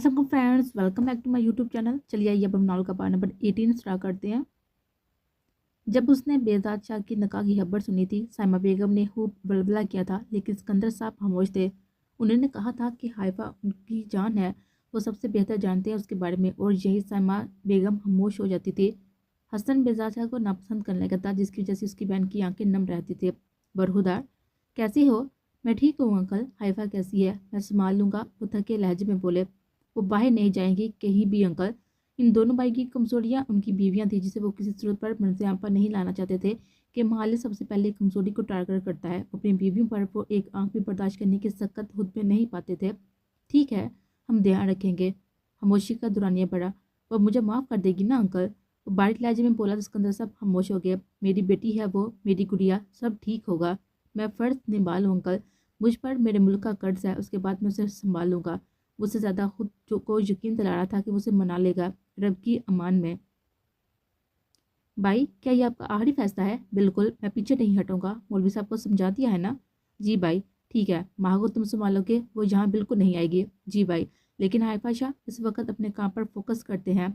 Aslam friends, welcome back to my YouTube channel. चलिए आइए अब हम नावल का पार्ट नंबर 18 स्टार्ट करते हैं। जब उसने बेजाद शाह की निकाह की खबर सुनी थी, साइमा बेगम ने खूब बलबला किया था, लेकिन सिकंदर साहब खामोश थे। उन्होंने कहा था कि हाइफा उनकी जान है, वो सबसे बेहतर जानते हैं उसके बारे में, और यही साइमा बेगम खामोश हो जाती थी। हसन बेजाद शाह को नापसंद करने लगा था, जिसकी वजह से उसकी बहन की आंखें नम रहती थी। बरहुदार, कैसी हो? मैं ठीक हूँ अंकल। हाइफा कैसी है? मैं संभाल लूँगा, वो थके लहजे में बोले। वो बाहर नहीं जाएंगी कहीं भी अंकल। इन दोनों भाई की कमजोरियां उनकी बीवियां थी, जिसे वो किसी सूरत पर मंजर पर नहीं लाना चाहते थे कि मालिक सबसे पहले कमजोरी को टारगेट करता है। अपनी बीवियों पर वो एक आंख भी बर्दाश्त करने की सख्त खुद में नहीं पाते थे। ठीक है, हम ध्यान रखेंगे। खामोशी का दुरानिया पड़ा। वो मुझे माफ़ कर देगी ना अंकल? वो बारिक लहजे में बोला तो सिकंदर साहब खामोश हो गए। मेरी बेटी है वो, मेरी गुड़िया, सब ठीक होगा। मैं फ़र्ज निभा लूँ अंकल। मुझ पर मेरे मुल्क का कर्ज है, उसके बाद मैं उसे संभाल लूँगा। उससे ज़्यादा खुद जो को यकीन दिला रहा था कि वो उसे मना लेगा, रब की अमान में। भाई, क्या ये आपका आखिरी फैसला है? बिल्कुल, मैं पीछे नहीं हटूंगा। मौलवी साहब को समझा दिया है ना? जी भाई। ठीक है, माँ को तुम संभालोगे, वो यहाँ बिल्कुल नहीं आएगी। जी भाई। लेकिन हाइफा शाह इस वक्त अपने काम पर फोकस करते हैं।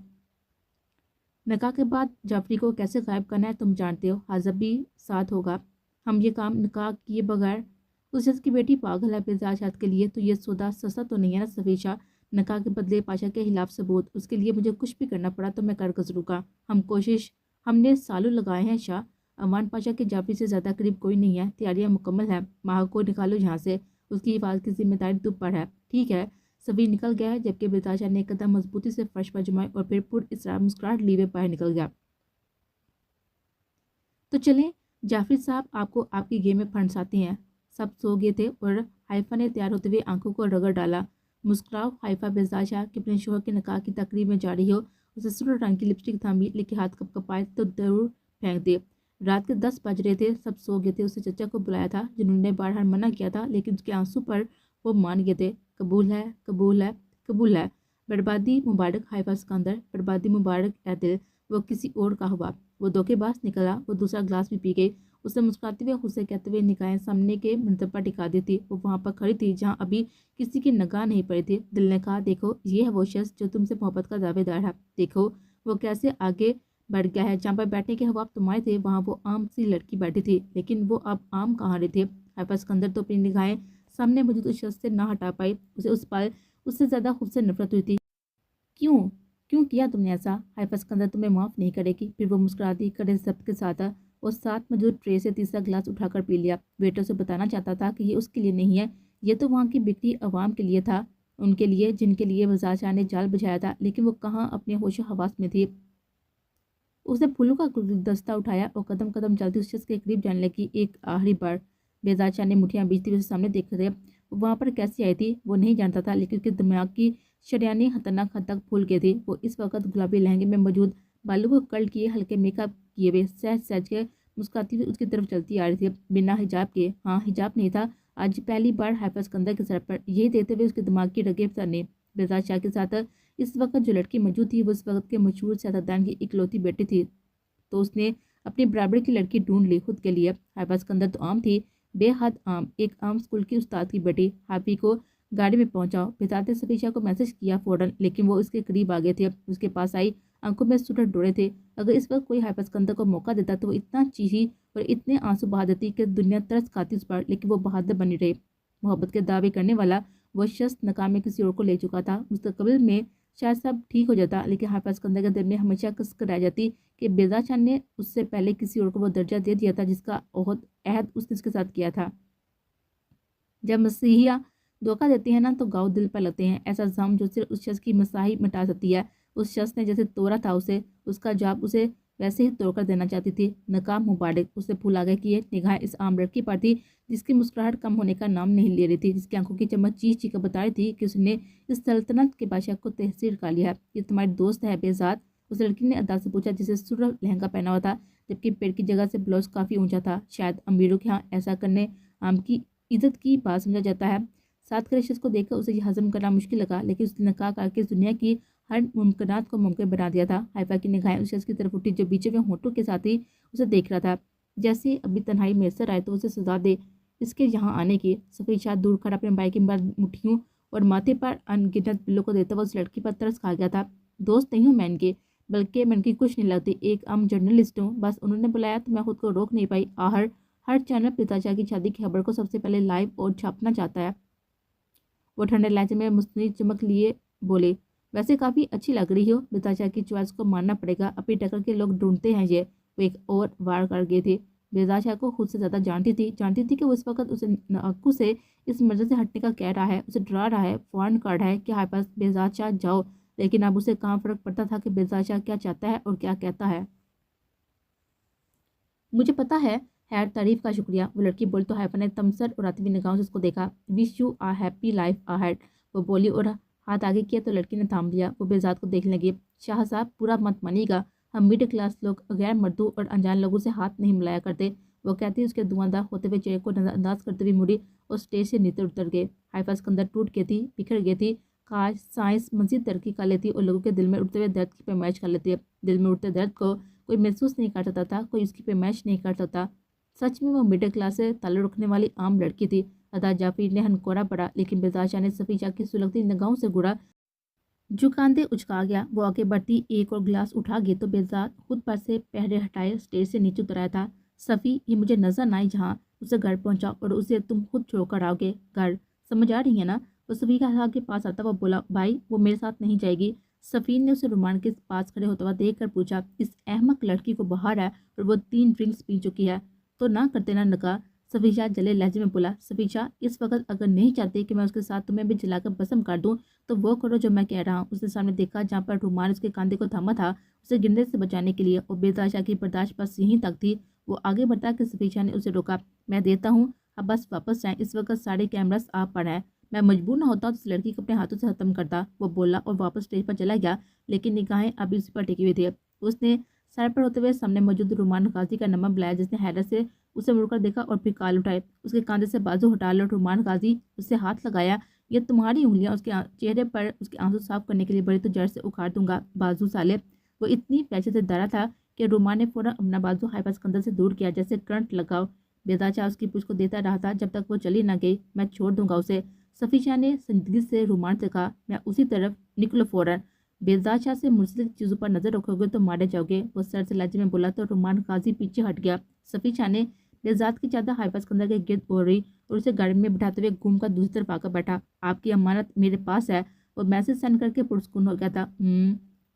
निकाह के बाद जाफरी को कैसे गायब करना है तुम जानते हो। हाजब भी साथ होगा। हम ये काम निकाह किए बगैर, उस शख्स की बेटी पागल है बेजाज हाथ के लिए, तो ये सौदा सस्ता तो नहीं है ना सफीशा। निकाह के बदले पाशा के खिलाफ सबूत, उसके लिए मुझे कुछ भी करना पड़ा तो मैं कर गुजरूंगा। हमने सालों लगाए हैं शाह। अमान पाशा के जाफरी से ज़्यादा करीब कोई नहीं है। तैयारियां मुकम्मल है। माह को निकालो यहाँ से। उसकी हिफाजत की जिम्मेदारी तुम पर है। ठीक है। सभी निकल गया है, जबकि बेताशा ने कदम मजबूती से फर्श पर जमाए और फिर पुर इसरार मुस्कुराहट लिए हुए बाहर निकल गया। तो चलें, जाफरी साहब आपको आपकी गेम में फंसाते हैं। सब सो गए थे और हाइफा ने तैयार होते हुए आंखों को रगड़ डाला। मुस्कुराओ हाइफा। बेजाशा कि अपने शोहर के निकाह की तकरीब में जा रही हो। उसे सुर्ख रंग की लिपस्टिक थामी, लेकिन हाथ कपाए तो जरूर फेंक दे। रात के 10 बज रहे थे, सब सो गए थे। उसे चचा को बुलाया था, जिन्होंने बारहा मना किया था, लेकिन उसके आंसू पर वो मान गए थे। कबूल है, कबूल है, कबूल है। बर्बादी मुबारक हाइफा सिकंदर, बर्बादी मुबारक ए दिल। वो किसी और का हुआ। वो धोखेबाज निकला। वो दूसरा ग्लास भी पी गई। उसने मुस्कुराते हुए खुद से कहते हुए निगाहें सामने के मंजर पर टिका दी थी। वो वहां पर खड़ी थी जहां अभी किसी की निगाह नहीं पड़ी थी। दिल ने कहा, देखो ये है वो शख्स जो तुमसे मोहब्बत का दावेदार है। देखो वो कैसे आगे बढ़ गया है। जहाँ पर बैठने के ख्वाब तुम्हारे थे, वहाँ वो आम सी लड़की बैठी थी, लेकिन वो अब आम कहाँ रहे थे। हाइफा सिकंदर तो अपनी निगाहें सामने मौजूद उस शख्स से ना हटा पाई। उसे उस पल उससे ज्यादा खुद से नफरत हुई थी। क्यों? क्यों किया तुमने ऐसा? हाइफा सिकंदर तुम्हें माफ़ नहीं करेगी। फिर वो मुस्कुराती कड़े जब्त के साथ और साथ मौजूद ट्रे से तीसरा गिलास उठाकर पी लिया। वेटर से बताना चाहता था कि ये उसके लिए नहीं है, ये तो वहाँ की बिखरी अवाम के लिए था, उनके लिए जिनके लिए वज़ार शाह ने जाल बिछाया था। लेकिन वो कहाँ अपने होशो हवास में थी। उसने फूलों का गुलदस्ता उठाया और कदम कदम चलती उस शख्स के करीब जाने लगी। एक आखिरी बार। बेजाद शाह ने मुठियां बीचते हुए सामने देख रहे। वहां पर कैसी आई थी वो नहीं जानता था, लेकिन उसके दिमाग की शरियानी खतरनाक हद तक फूल गई थी। वो इस वक्त गुलाबी लहंगे में मौजूद, बालों को कर्ल किए, हल्के मेकअप किए हुए, सहज सहज के मुस्कुराती हुई उसकी तरफ चलती आ रही थी, बिना हिजाब के। हाँ, हिजाब नहीं था आज पहली बार हाइफा सिकंदर के सर पर। यही देते हुए उसके दिमाग की रगे सरने। बेजाद शाह के साथ इस वक्त जो लड़की मौजूद थी वो उस वक्त के मशहूर सियासतदान की इकलौती बेटी थी। तो उसने अपनी बराबर की लड़की ढूंढ ली खुद के लिए। हाइफा सिकंदर तो आम थी, बेहद आम, एक आम स्कूल की उस्ताद की बेटी। हाफी को गाड़ी में पहुंचाओ। बिताते सफीशा को मैसेज किया फौरन, लेकिन वो उसके करीब आ गए थे। उसके पास आई, आंखों में सूरज डोरे थे। अगर इस वक्त कोई हाइफा सिकंदर को मौका देता तो वो इतना चीखी और इतने आंसू बहा देती कि दुनिया तरस खाती उस पर, लेकिन वो बहादुर बनी रही। मोहब्बत के दावे करने वाला वो शख्स नकाम में किसी और को ले चुका था। मुस्तकबिल में शायद सब ठीक हो जाता, लेकिन हाइफा सिकंदर के दिल में हमेशा कसक रह जाती कि बेजा चांद ने उससे पहले किसी और को वो दर्जा दे दिया था जिसका अहद उसने उसके साथ किया था। जब मसीहिया धोखा देते हैं ना, तो गाँव दिल पर लगते हैं। ऐसा जाम जो सिर्फ उस शख्स की मसाही मिटा सकती है। उस शख्स ने जैसे तोड़ा था उसे, उसका जवाब उसे वैसे ही तोड़कर देना चाहती थी। नकाम मुबारक। उसे फूल आगे किए निगाहें इस आम लड़की पर थी, जिसकी मुस्कुराहट कम होने का नाम नहीं ले रही थी, जिसकी आंखों की चमक चीख चीख कर बता रही थी कि उसने इस सल्तनत के बादशाह को तहसीर कर लिया है। ये तुम्हारी दोस्त है बेजाद? उस लड़की ने अदा से पूछा, जिसे सुर्ख लहंगा पहना हुआ था, जबकि पेड़ की जगह से ब्लाउज काफी ऊंचा था। शायद अमीरों के यहाँ ऐसा करने आम की इज्जत की बात समझा जाता है। साथ खड़े शख्स को देखकर उसे यह हजम करना मुश्किल लगा, लेकिन उसने नकाह करके इस दुनिया की हर मुमकिनात को मुमकिन बना दिया था। हाइफा की निगाहें उस शख्स की तरफ उठी जो बीचे में होठों के साथ ही उसे देख रहा था। जैसे अभी तन्हाई मैसर आए तो उसे सजा दे इसके यहाँ आने की। सफेद शाह दूर खड़ा अपने बाइक के बाद मुठ्ठियों اور ماتھے پر انگنت بلوں کو دیتا ہوا اس لڑکی پر ترس کھا گیا تھا۔ دوست نہیں ہوں میں ان کے، بلکہ میں ان کی کچھ نہیں لگتی، ایک عام جرنلسٹ ہوں، بس انہوں نے بلایا تو میں خود کو روک نہیں پائی۔ ہر چینل پتاچا کی شادی کی خبر کو سب سے پہلے لائیو اور چھاپنا چاہتا ہے۔ وہ ٹھنڈے لہجے میں مصنوعی چمک لیے بولے، ویسے کافی اچھی لگ رہی ہو، بتاچا کی چوائس کو ماننا پڑے گا، اپنی ٹکر کے لوگ ڈھونڈتے ہیں یہ۔ وہ ایک اور وار کر گئے تھے، بتاچا کو خود سے زیادہ جانتی تھی کہ وہ اس وقت اسے ناکو سے اس مرض سے ہٹنے کا کہہ رہا ہے، اسے ڈرا رہا ہے، فوراً کر رہا ہے کہ ہائے پاس بتاچا جاؤ، لیکن اب اسے کہاں فرق پڑتا تھا کہ بتاچا کیا چاہتا ہے اور کیا کہتا ہے۔ مجھے پتا ہے، خیر تعریف کا شکریہ، وہ لڑکی بولی تو ہائفا نے تمسر اور آتی ہوئی نگاہوں سے اس کو دیکھا۔ Wish you a happy life ahead, وہ بولی اور ہاتھ آگے کیا تو لڑکی نے تھام لیا۔ وہ بہزاد کو دیکھنے لگی۔ شاہ صاحب پورا مت مانیے گا، ہم مڈل کلاس لوگ غیر مردوں اور انجان لوگوں سے ہاتھ نہیں ملایا کرتے، وہ کہتی اس کے دھواں ہوتے ہوئے چہرے کو نظر انداز کرتے ہوئے مڑی اور اسٹیج سے نیچے اتر گئے۔ ہائفا سکندر ٹوٹ گئی تھی، بکھر گئی تھی۔ کاش سائنس مزید ترقی کر لیتی اور لوگوں کے دل میں اٹھتے ہوئے درد کی پیمائش کر لیتی۔ دل میں اٹھتے درد کو کوئی محسوس نہیں کر سکتا تھا، کوئی اس کی پیمائش نہیں کر سکتا۔ سچ میں وہ مڈل کلاس سے تعلق رکھنے والی عام لڑکی تھی۔ ادا جعفری نے ہنکورا پڑا، لیکن بتاچا نے صفیچہ کی سلگتی نگاہوں سے گھورا جو کاندھے اچکا گیا۔ وہ آگے بڑھتی ایک اور گلاس اٹھا گئی تو بہزاد خود پر سے پہرے ہٹائے اسٹیج سے نیچے اترایا تھا۔ صفی، یہ مجھے نظر نہ آئی جہاں اسے گھر پہنچا اور اسے تم خود چھوڑ کر آؤ گے گھر، سمجھ آ رہی ہے نا؟ وہ صفی کا کے پاس آتا وہ بولا، بھائی وہ میرے ساتھ نہیں جائے گی۔ صفی نے اسے رومان کے پاس کھڑے ہوتا ہوا دیکھ کر پوچھا، اس احمق لڑکی کو باہر ہے اور وہ 3 ڈرنکس پی چکی ہے، تو نہ کرتے نا نکاح؟ صفیچہ جلے لہجے میں بولا، صفیچہ اس وقت اگر نہیں چاہتے کہ میں اس کے ساتھ تمہیں بھی جلا کر بسم کر دوں تو وہ کرو جو میں کہہ رہا ہوں۔ اس نے سامنے دیکھا جہاں پر رومان اس کے کاندھے کو تھاما تھا، اسے گرنے سے بچانے کے لیے، اور بتاچا کی برداشت بس یہیں تک تھی۔ وہ آگے بڑھتا کہ صفیچہ نے اسے روکا، میں دیتا ہوں، اب بس واپس جائیں، اس وقت سارے کیمراز آپ پر ہیں، میں مجبور نہ ہوتا تو اس لڑکی کو اپنے ہاتھوں سے ختم کرتا، وہ بولا اور واپس اسٹیج پر چلا گیا، لیکن نگاہیں ابھی اسی پر ٹکی ہوئی تھی۔ اس نے سر پر ہوتے ہوئے سامنے موجود رومان غازی کا نمبر بلایا، جس نے حیرت سے اسے مڑ کر دیکھا اور پھر کال اٹھائے۔ اس کے کاندھے سے بازو ہٹا لو رومان غازی، اس سے ہاتھ لگایا، یہ تمہاری انگلیاں اس کے چہرے پر اس کے آنسو صاف کرنے کے لیے بڑی تو جڑ سے اکھاڑ دوں گا بازو سالے۔ وہ اتنی پیچے سے ڈرا تھا کہ رومان نے فوراً اپنا بازو ہائفا سکندر سے دور کیا، جیسے کرنٹ لگاؤ۔ بتاچا اس کی پوچھ کو دیتا رہا تھا جب تک وہ چلی نہ گئی، میں چھوڑ دوں گا اسے۔ صفیچہ نے سنجیدگی سے رومان سے کہا، میں اسی طرف، نکلو فوراً، بتاچا سے منسلک چیزوں پر نظر رکھو گے تو مارے جاؤ گے، وہ سر سے لہجے میں بولا تو رومان غازی پیچھے ہٹ گیا۔ صفیچہ نے بہزاد کی چادر ہائفا سکندر کے گرد اوڑھی اور اسے گاڑی میں بٹھاتے ہوئے گھوم کر دوسری طرف آ کر بیٹھا، آپ کی امانت میرے پاس ہے، وہ میسج سینڈ کر کے پرسکون ہو گیا تھا۔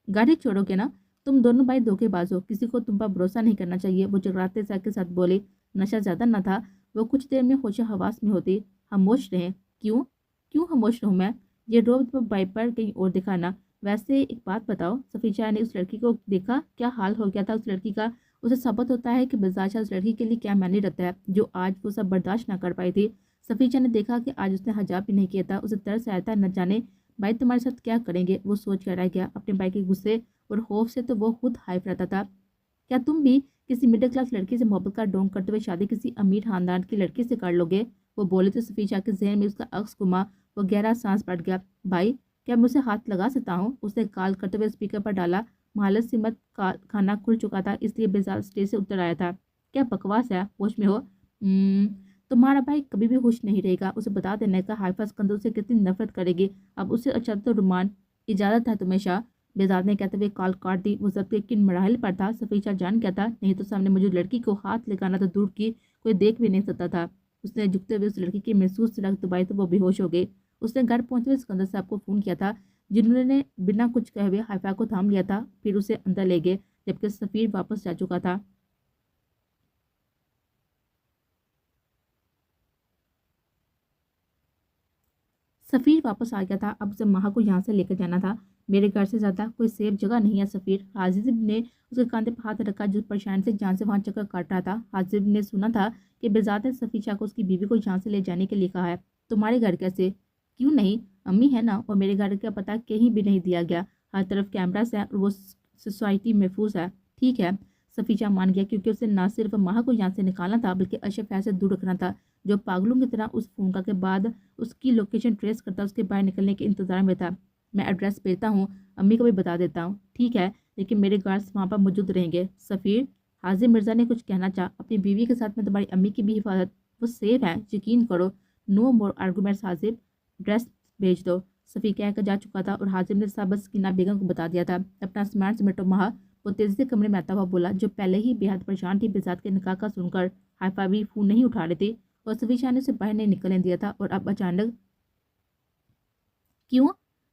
گاڑی چھوڑو گے نا؟ تم دونوں بھائی دھوکے باز ہو، کسی کو تم پر بھروسہ نہیں کرنا چاہیے، وہ چکراتے سر کے ساتھ بولے۔ نشہ زیادہ نہ تھا، وہ کچھ دیر میں ہوش حواس میں ہوتی۔ خاموش رہیں۔ کیوں خاموش رہوں میں؟ یہ روب وائپر کہیں اور دکھانا۔ ویسے ایک بات بتاؤ، صفیچہ نے اس لڑکی کو دیکھا، کیا حال ہو گیا تھا اس لڑکی کا؟ اسے ثابت ہوتا ہے کہ بتاچا اس لڑکی کے لیے کیا معنی رکھتا ہے، جو آج وہ سب برداشت نہ کر پائی تھی۔ صفیچہ نے دیکھا کہ آج اس نے حجاب بھی نہیں کیا تھا، اسے ترس آیا تھا، نہ جانے بھائی تمہارے ساتھ کیا کریں گے، وہ سوچ کر رہ گیا۔ اپنے بھائی کے غصے اور خوف سے تو وہ خود ہائف رہتا تھا۔ کیا تم بھی کسی مڈل کلاس لڑکی سے محبت کا ڈونگ کرتے ہوئے شادی کسی امیر خاندان کی لڑکی سے کر لو گے؟ وہ بولے تو صفیچہ کے ذہن میں اس کا عکس گھما، وہ گہرا سانس پڑ گیا۔ بھائی کیا میں اسے ہاتھ لگا سکتا ہوں؟ اس نے کال کرتے ہوئے اسپیکر پر ڈالا۔ مہالت سمت کھانا کھل چکا تھا، اس لیے بہزاد اسٹیج سے اتر آیا تھا۔ کیا بکواس ہے، ہوش میں ہو؟ تمہارا بھائی کبھی بھی ہوش نہیں رہے گا، اسے بتا دینے کا ہائفا سکندر سے کتنی نفرت کرے گی۔ اب اس سے اچھا تو رومان، اجازت ہے تمہیں شاہ، بہزاد نے کہتے ہوئے کال کاٹ دی۔ وہ ضبط کے کن مراحل پر تھا، صفیچہ جان گیا تھا، نہیں تو سامنے موجود لڑکی کو ہاتھ لگانا تو دور کی کوئی دیکھ بھی نہیں سکتا تھا۔ اس نے جھکتے ہوئے اس لڑکی کی محسوس سلگ دبائی تو وہ بے ہوش ہو گئی۔ اس نے گھر پہنچتے ہوئے سکندر صاحب کو فون کیا تھا، جنہوں نے بنا کچھ کہے ہوئے ہائفا کو تھام لیا تھا، پھر اسے اندر لے گئے جبکہ سفیر واپس جا چکا تھا۔ سفیر واپس آ گیا تھا، اب اسے ماہا کو یہاں سے لے کر جانا تھا۔ میرے گھر سے زیادہ کوئی سیف جگہ نہیں ہے سفیر، حاجب نے اس کے کاندھے پر ہاتھ رکھا جو پریشانی سے جان سے وہاں چکر کاٹ رہا تھا۔ حاجب نے سنا تھا کہ بہزاد نے صفیچہ کو اس کی بیوی کو یہاں سے لے جانے کے لیے کہا ہے۔ تمہارے گھر کیسے؟ کیوں نہیں، امی ہے نا، اور میرے گھر کا پتہ کہیں بھی نہیں دیا گیا، ہر طرف کیمراز ہیں اور وہ سوسائٹی محفوظ ہے۔ ٹھیک ہے، صفیچہ مان گیا، کیونکہ اسے نہ صرف ماہا کو یہاں سے نکالنا تھا بلکہ اشرف سے دور رکھنا تھا، جو پاگلوں کی طرح اس فون کال کے بعد اس کی لوکیشن ٹریس کرتا اس کے باہر نکلنے کے انتظار میں تھا۔ میں ایڈریس بھیجتا ہوں، امی کو بھی بتا دیتا ہوں۔ ٹھیک ہے، لیکن میرے گارڈز وہاں پر موجود رہیں گے۔ سفیر، حاضر مرزا نے کچھ کہنا چاہا، اپنی بیوی کے ساتھ میں تمہاری امی کی بھی حفاظت، وہ سیف ہے، یقین کرو۔ نو مور آرگومنٹس حاضر، ڈریس भेज दो। सफ़ी कह कर जा चुका था और हाजिम ने साहब सकीना बेगम को बता दिया था। अपना सामान समेटो महा, वो तेज़ी से कमरे में आता हुआ बोला, जो पहले ही बेहद परेशान थी बेजात के निकाह का सुनकर। हाइफा भी फ़ोन नहीं उठा रहे थे और सफ़ी शाह ने उसे बाहर नहीं निकलने दिया था। और अब अचानक, क्यों?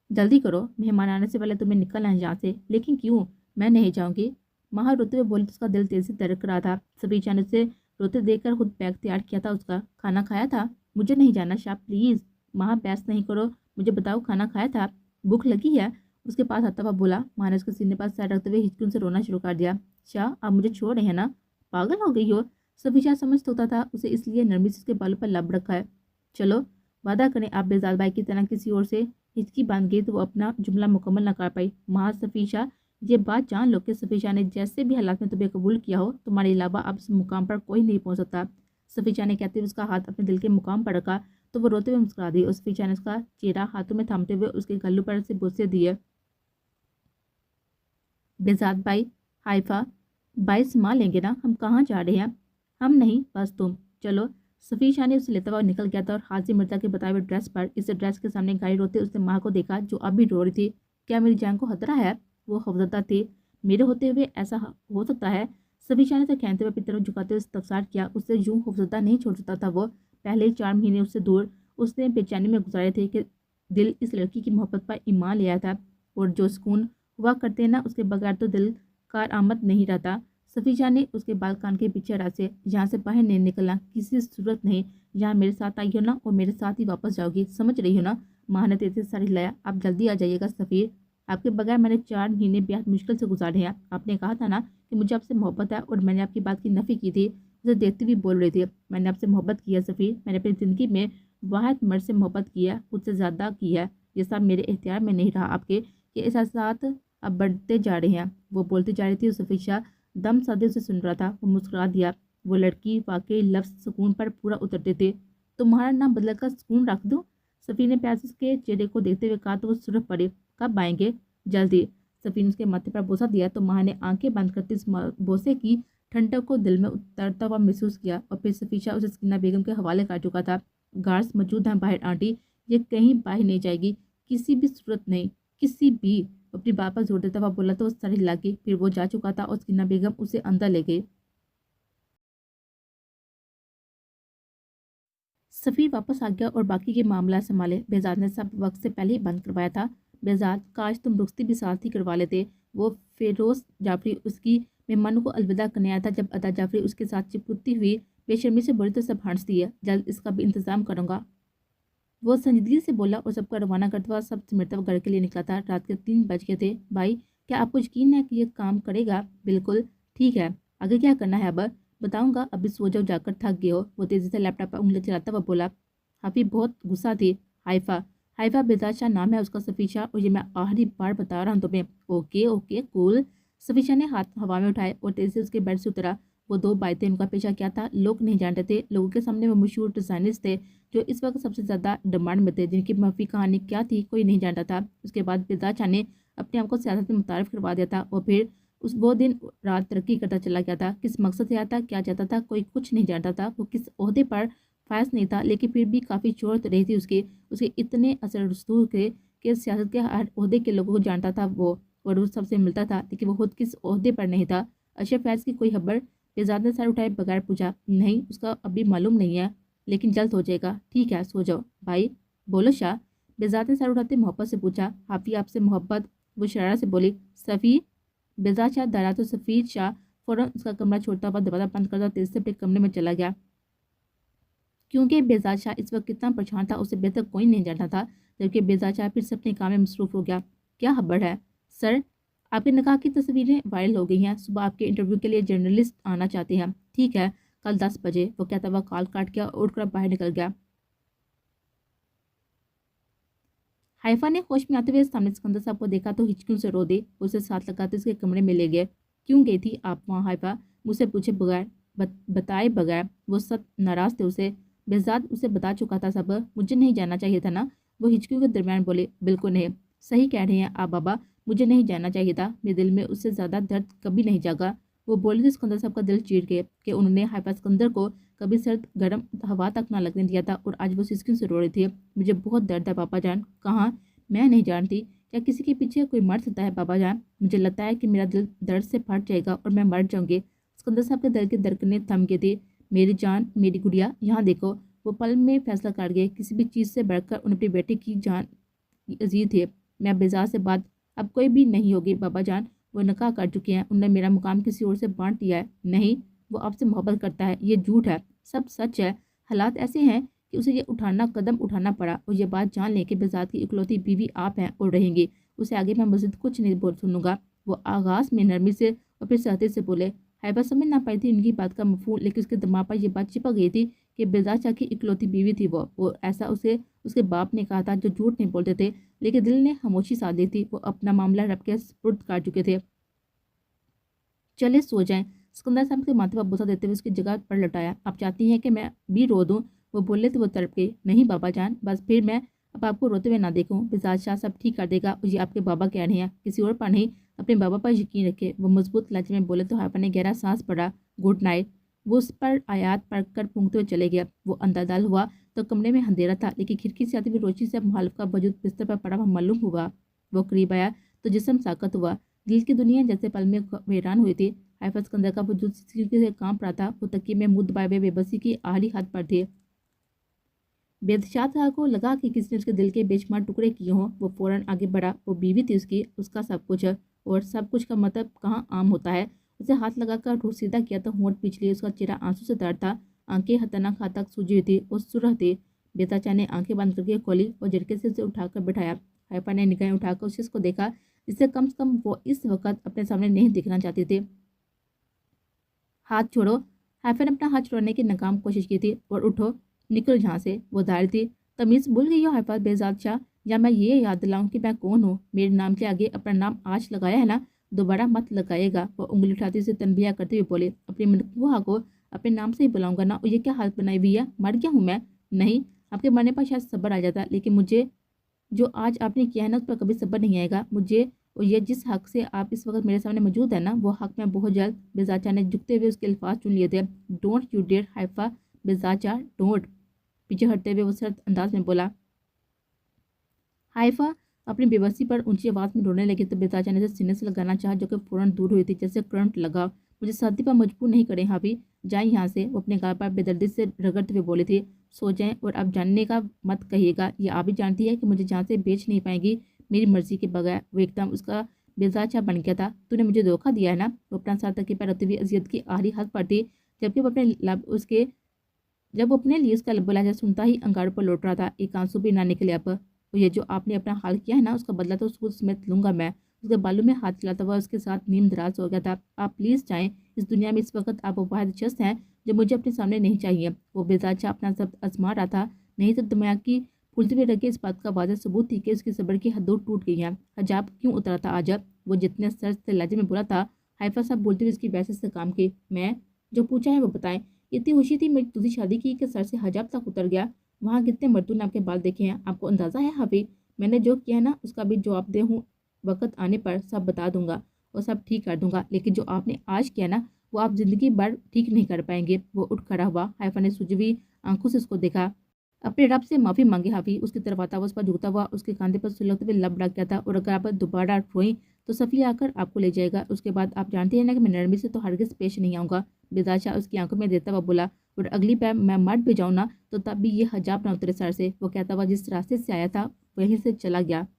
जल्दी करो, मेहमान आने से पहले तुम्हें निकलना है यहाँ से। लेकिन क्यों? मैं नहीं जाऊँगी। महा रोते हुए बोली तो उसका दिल तेज़ी से धड़क रहा था। सफ़ी शाह ने उसे रोते देखकर खुद बैग तैयार किया था उसका। खाना खाया था? मुझे नहीं जाना शाह, प्लीज़। महा बहस नहीं करो, मुझे बताओ खाना खाया था? भूख लगी है? उसके पास आता हुआ बोला। माँ ने उसके सीने पर सर रखते हुए हिचकियों से रोना शुरू कर दिया। शाह, आप मुझे छोड़ रहे हैं ना? पागल हो गई हो? सफ़ी शाह समझ तो होता था उसे इसलिए नरमी से उसके बालों पर लब रखा है। चलो वादा करें आप बेजाद भाई की तरह किसी और से हिचकी बांध गई तो वो अपना जुमला मुकम्मल न कर पाई। महा, सफ़ीशा, ये बात जान लो कि सफ़ीशा ने जैसे भी हालात में तुम्हें कबूल किया हो, तुम्हारे अलावा अब इस मुकाम पर कोई नहीं पहुंच सकता। सफ़ीशा ने कहते हुए उसका हाथ अपने दिल के मुकाम पर रखा तो वो रोते हुए मुस्कुरा दी और सफ़ीशा ने उसका चेहरा हाथों में थामते हुए उसके गल्लू पर से बुस्से दिए। बेजाद भाई, हाइफा भाई संभाल लेंगे ना? हम कहाँ जा रहे हैं? हम नहीं, बस तुम। चलो। सफ़ी शाह ने उसे लेता हुआ निकल गया था और हाजी मिर्जा के बताए हुए ड्रेस पर इस ड्रेस के सामने गाड़ी रोते उसने माँ को देखा जो अब भी रो रही थी। क्या मेरी जान को खतरा है? वो खौफजदा थी। मेरे होते हुए ऐसा हो सकता है? सफ़ी शाह ने उसे खींचते हुए अपनी तरफ झुकाते हुए इस्तफसार किया। उससे यूँ खौफजदा नहीं छोड़ सकता था वो। पहले ही 4 महीने उससे दूर उसने बेचैनी में गुजारे थे कि दिल इस लड़की की मोहब्बत पर ईमान लिया था और जो सुकून हुआ करते ना उसके बगैर तो दिल कार आमद नहीं रहता। सफ़ीजा ने उसके बाल कान के पीछे रास्ते, यहाँ से बाहर नहीं निकलना, किसी सूरत नहीं। यहाँ मेरे साथ आई हो ना और मेरे साथ ही वापस जाओगी, समझ रही हो ना? माँ ने तेज़ी से साड़ी लाया। आप जल्दी आ जाइएगा सफ़ीर, आपके बगैर मैंने 4 महीने बेहद मुश्किल से गुजारे हैं। आपने कहा था ना कि मुझे आपसे मोहब्बत है और मैंने आपकी बात की नफ़ी की थी। उसे देखते हुए बोल रही थी। मैंने आपसे मोहब्बत की है सफ़ीर, मैंने अपनी ज़िंदगी में वाहिद मर्द से मोहब्बत की है, उससे ज़्यादा की है। ये सब मेरे इख्तियार में नहीं रहा आपके कि एहसासात अब बढ़ते जा रहे हैं। वो बोलती जा रही थी और सफ़ीशा दम साधे उसे सुन रहा था। वो मुस्कुरा दिया। वो लड़की वाकई लफ्ज़ सुकून पर पूरा उतरते थे। तुम्हारा नाम बदल कर सुकून रख दूँ? सफ़ी ने प्यासे के चेहरे को देखते हुए कहा तो वो सुरख पड़े। कब आएंगे? जल्दी। सफ़ी ने उसके माथे पर बोसा दिया तो माँ ने आंखें बंद करते इस बोसे की ठंडक को दिल में उतरता हुआ महसूस किया और फिर सफ़ीशा उसे सकीना बेगम के हवाले कर चुका था। गार्ड्स मौजूद हैं बाहर आंटी, ये कहीं बाहर नहीं जाएगी, किसी भी सूरत नहीं, किसी भी। अपनी बात पर जोर देता हुआ बोला तो सारी लागी। फिर वो जा चुका था और सकीना बेगम उसे अंदर ले गई। सफ़ी वापस आ गया और बाकी के मामला संभाले। बेजाद ने सब वक्त से पहले ही बंद करवाया था। बेजाद, काश तुम रुख्सती भी साथ ही करवा लेते। वो फेरोज जाफरी उसकी मेहमानों को अलविदा करने आया था जब अदा जाफरी उसके साथ चिपकती हुई बेशर्मी से बोली तो सब हंसती है। जल्द इसका भी इंतजाम करूँगा, वो संजीदगी से बोला और सबका रवाना करता हुआ सब समेटता हुआ घर के लिए निकला था। रात के 3 बज गए थे। भाई, क्या आपको यकीन है कि ये काम करेगा? बिल्कुल। ठीक है, आगे क्या करना है? अब बताऊंगा, अभी सो जाओ, जाकर थक गए हो। वो तेजी से लैपटॉप पर उंगली चलाता हुआ बोला। हाफी बहुत गुस्सा थी। हाइफा, हाइफा बेजाद नाम है उसका सफ़ीशा, और ये मैं आखिरी बार बता रहा हूँ तुम्हें। Okay okay cool. सफ़ीशा ने हाथ हवा में उठाए और तेजी से उसके बेड से उतरा। वो 2 भाई थे, उनका पेशा क्या था लोग नहीं जानते थे। लोगों के सामने वो मशहूर डिज़ाइनर्स थे जो इस वक्त सबसे ज़्यादा डिमांड में थे, जिनकी मख्फी कहानी क्या थी कोई नहीं जानता था। उसके बाद बेजाद शाह ने अपने आप को सियासत में मुतारिफ करवा दिया था और फिर उस वो दिन रात तरक्की करता चला गया था। किस मकसद से आया था, क्या चाहता था, कोई कुछ नहीं जानता था। वो किस ओहदे पर फायज नहीं था, लेकिन फिर भी काफ़ी शोहरत रही थी उसकी। उसके इतने असर रसूख थे कि सियासत के हर ओहदे के लोगों को जानता था वो, और वो सबसे मिलता था, लेकिन वो खुद किस ओहदे पर नहीं था। अशरफ फैज़ की कोई खबर? बेजाद ने सर उठाए बगैर पूछा। नहीं, उसका अभी मालूम नहीं है, लेकिन जल्द हो जाएगा। ठीक है, सो जाओ। भाई, बोलो शाह। बेजाद ने सर उठाते मोहब्बत से पूछा। हाफी आपसे मोहब्बत? वो शरारा से बोली। सफ़ी। बेजाद शाह डरा तो सफ़ीर शाह फ़ौरन उसका कमरा छोड़ता हुआ दरवाज़ा बंद करता तेज से अपने कमरे में चला गया। क्योंकि बेजाद शाह इस वक्त कितना परेशान था उसे बेहतर कोई नहीं जानता था। जबकि बेजाद शाह फिर से अपने काम में मसरूफ़ हो गया। क्या खबर है? सर, आपके निकाह की तस्वीरें वायरल हो गई हैं। सुबह आपके इंटरव्यू के लिए जर्नलिस्ट आना चाहते हैं। ठीक है, कल 10 बजे। वो कहता हुआ कॉल काट गया और उठकर बाहर निकल गया। हाइफा ने होश में आते हुए सामने सिकंदर साहब को देखा तो हिचकियों से रो दी। उसे साथ लगाते उसके कमरे में ले गए। क्यों गई थी आप वहाँ हाइफा? मुझसे पूछे बगैर, बताए बगैर। वो सब नाराज़ थे उसे। बेजाद उसे बता चुका था सब। मुझे नहीं जानना चाहिए था ना? वो हिचकियों के दरमियान बोले। बिल्कुल नहीं, सही कह रहे हैं आप बाबा, मुझे नहीं जानना चाहिए था। मेरे दिल में उससे ज़्यादा दर्द कभी नहीं जागा। وہ بولے تو اسکندر صاحب کا دل چیٹ گئے کہ انہوں نے حائفہ اسکندر کو کبھی سرد گرم ہوا تک نہ لگنے دیا تھا اور آج وہ سسکن سے رو رہی تھی۔ مجھے بہت درد ہے پاپا جان۔ کہاں؟ میں نہیں جانتی، کیا کسی کے پیچھے کوئی مر سکتا ہے پاپا جان؟ مجھے لگتا ہے کہ میرا دل درد سے پھٹ جائے گا اور میں مر جاؤں گی۔ اسکندر صاحب کے دل کے دھڑکنیں تھم گئی تھی۔ میری جان، میری گڑیا، یہاں دیکھو۔ وہ پل میں فیصلہ کر گئے، کسی بھی چیز سے بڑھ کر ان اپنی بیٹی کی جان عزیز تھے۔ میں بیزار سے بات اب کوئی بھی نہیں ہوگی بابا جان، وہ نکاح کر چکی ہیں، انہوں نے میرا مقام کسی اور سے بانٹ دیا ہے۔ نہیں، وہ آپ سے محبت کرتا ہے، یہ جھوٹ ہے، سب سچ ہے۔ حالات ایسے ہیں کہ اسے یہ قدم اٹھانا پڑا اور یہ بات جان لیں کہ بیزاد کی اکلوتی بیوی آپ ہیں اور رہیں گی۔ اسے آگے میں مزید کچھ نہیں سنوں گا۔ وہ آغاز میں نرمی سے اور پھر سہتے سے بولے۔ حائبہ سمجھ نہ پائی تھی ان کی بات کا مفہوم، لیکن اس کے دماغ پر یہ بات چپک گئی تھی کہ بیزاد شاہ کی اکلوتی بیوی تھی وہ، اور ایسا اسے اس کے باپ نے کہا تھا جو جھوٹ نہیں بولتے تھے، لیکن دل نے خاموشی ساتھ دی تھی۔ وہ اپنا معاملہ رب کے سپرد کر چکے تھے۔ چلے سو جائیں۔ اسکندر صاحب کے ماتھے پر بوسہ دیتے ہوئے اس کی جگہ پر لٹایا۔ آپ چاہتی ہیں کہ میں بھی رو دوں؟ وہ بولے تو وہ تڑپ گئی۔ نہیں بابا جان، بس پھر میں اب آپ کو روتے ہوئے نہ دیکھوں۔ بیزاد شاہ سب ٹھیک کر دے گا، اور یہ آپ کے بابا کہہ رہے ہیں، کسی اور پر نہیں، اپنے بابا پر یقین رکھے۔ وہ مضبوط لہجے میں بولے تو حائفہ نے گہرا سانس پڑا۔ Good night. وہ اس پر آیات پڑھ کر پونگتے ہوئے چلے گیا۔ وہ اندردل ہوا تو کمرے میں اندھیرا تھا، لیکن کھڑکی سے آتی ہوئی روشنی سے مخالف کا وجود بستر پر پڑا ہوا معلوم ہوا۔ وہ قریب آیا تو جسم ساکت ہوا۔ دل کی دنیا جیسے پل میں ویران ہوئی تھی۔ حائفہ اسکندر کا وجود سیکھنے سے کانپ رہا تھا۔ وہ تکیے میں منہ دبائے ہوئے بے بسی کی آخری حد پر تھے۔ بیدشاہ صاحب کو لگا کہ کسی نے اس کے دل کے بے شمار ٹکڑے کیے ہوں۔ وہ فوراً آگے بڑھا۔ وہ بیوی تھی اس کا سب کچھ، اور سب کچھ کا مطلب کہاں عام ہوتا ہے۔ اسے ہاتھ لگا کر روح سیدھا کیا تو ہونٹ پیچھ لیے۔ اس کا چہرہ آنسو سے تر تھا، آنکھیں خطرناک حد تک سوجی ہوئی تھی اور سرخ تھی۔ بیتا چاہ نے آنکھیں بند کر کے کھولی اور جھٹکے سے اسے اٹھا کر بٹھایا۔ حائفہ نے نگاہیں اٹھا کر اس شخص کو دیکھا جسے کم سے کم وہ اس وقت اپنے سامنے نہیں دکھنا چاہتی تھی۔ ہاتھ چھوڑو۔ حائفہ نے اپنا ہاتھ چھوڑنے کی ناکام کوشش کی تھی۔ اور اٹھو، نکلو یہاں سے۔ وہ ظاہر تھی تمیز بھول گئی ہو حائفہ بیزاد شاہ، یا میں یہ یاد دلاؤں کہ میں کون ہوں؟ میرے نام کے آگے اپنا نام آج لگایا ہے نا، دوبارہ مت لگائے گا۔ وہ انگلی اٹھاتی اسے تنبیہ کرتے ہوئے بولے۔ اپنی منقوہ کو اپنے نام سے ہی بلاؤں گا نا، اور یہ کیا حالت بنائی ہوئی ہے؟ مر گیا ہوں میں؟ نہیں، آپ کے مرنے پر شاید صبر آ جاتا، لیکن مجھے جو آج آپ نے کیا ہے نا، اس پر کبھی صبر نہیں آئے گا مجھے، اور یہ جس حق سے آپ اس وقت میرے سامنے موجود ہے نا، وہ حق میں بہت جلد۔ بیزاد شاہ نے جھکتے ہوئے اس کے الفاظ چن لیے تھے۔ ڈونٹ یو ڈیئر حائفہ بیزاد شاہ، ڈونٹ۔ پیچھے ہٹتے ہوئے وہ سرد انداز میں بولا۔ حائفہ اپنی بے بسی پر اونچی آواز میں رونے لگی تو بیزاد شاہ نے اسے سینے سے لگانا چاہا، جو کہ فوراً دور ہوئی تھی جیسے کرنٹ لگا۔ مجھے شادی پر مجبور نہیں کریں حافی، جائیں یہاں سے۔ وہ اپنے گال پر بے دردی سے رگڑتے ہوئے بولی تھی۔ سو جائیں، اور اب جاننے کا مت کہیے گا، یہ آپ بھی جانتی ہے کہ مجھے جان سے بیچ نہیں پائیں گی میری مرضی کے بغیر۔ وہ ایک دم اس کا بیزاد شاہ بن گیا تھا۔ تو نے مجھے دھوکہ دیا ہے نا؟ وہ اپنا سر تکیے پر رکھتے ہوئے اذیت کی آخری حد پر تھی، جبکہ وہ اپنے لیے اس کا لب و لہجہ سنتا ہی انگاروں پر لوٹ رہا تھا۔ ایک آنسو بھی نہ نکلے اب۔ اور یہ جو آپ نے اپنا حال کیا ہے نا، اس کا بدلہ تو سود سمیت لوں گا میں۔ اس کے بالوں میں ہاتھ چلاتا ہوا اس کے ساتھ نیم دراز ہو گیا تھا۔ آپ پلیز جائیں، اس دنیا میں اس وقت آپ وہ واحد شخص ہیں جو مجھے اپنے سامنے نہیں چاہیے۔ وہ بیزاد شاہ اپنا ضبط آزما رہا تھا، نہیں تو دماغ کی پھولتی ہوئی رگیں اس بات کا واضح ثبوت تھی کہ اس کی صبر کی حدود ٹوٹ گئی ہیں۔ حجاب کیوں اترا تھا آج؟ وہ جتنے سرد سے لہجے میں بولا تھا، حائفہ صاحب بولتے ہوئے اس کی ویسے سے کام کی۔ میں جو پوچھا ہے وہ بتائیں۔ اتنی خوشی تھی میری دوسری شادی کی کہ سر سے حجاب تک اتر گیا۔ وہاں کتنے مردوں نے آپ کے بال دیکھے ہیں، آپ کو اندازہ ہے حافی؟ میں نے جو کیا ہے نا، اس کا بھی جواب دہ ہوں، وقت آنے پر سب بتا دوں گا اور سب ٹھیک کر دوں گا، لیکن جو آپ نے آج کیا نا، وہ آپ زندگی بھر ٹھیک نہیں کر پائیں گے۔ وہ اٹھ کھڑا ہوا۔ حائفہ نے سجی ہوئی آنکھوں سے اس کو دیکھا۔ اپنے رب سے معافی مانگی حافی۔ اس کی طرف آتا ہوا اس پر جھکتا ہوا اس کے کاندھے پر سلگتے ہوئے لب رکھ گیا تھا۔ اور اگر آپ دوبارہ روئیں تو صفی آ کر آپ کو لے جائے گا، اس کے بعد آپ جانتے ہیں نا کہ میں نرمی سے تو ہرگز پیش نہیں آؤں گا۔ بیزاد شاہ اس کی آنکھوں میں دیتا ہوا بولا۔ اور اگلی بار میں مر بھی جاؤں نا، تو تب بھی یہ حجاب نہ اترے سر سے۔ وہ کہتا ہوا جس راستے سے آیا تھا وہیں سے چلا گیا۔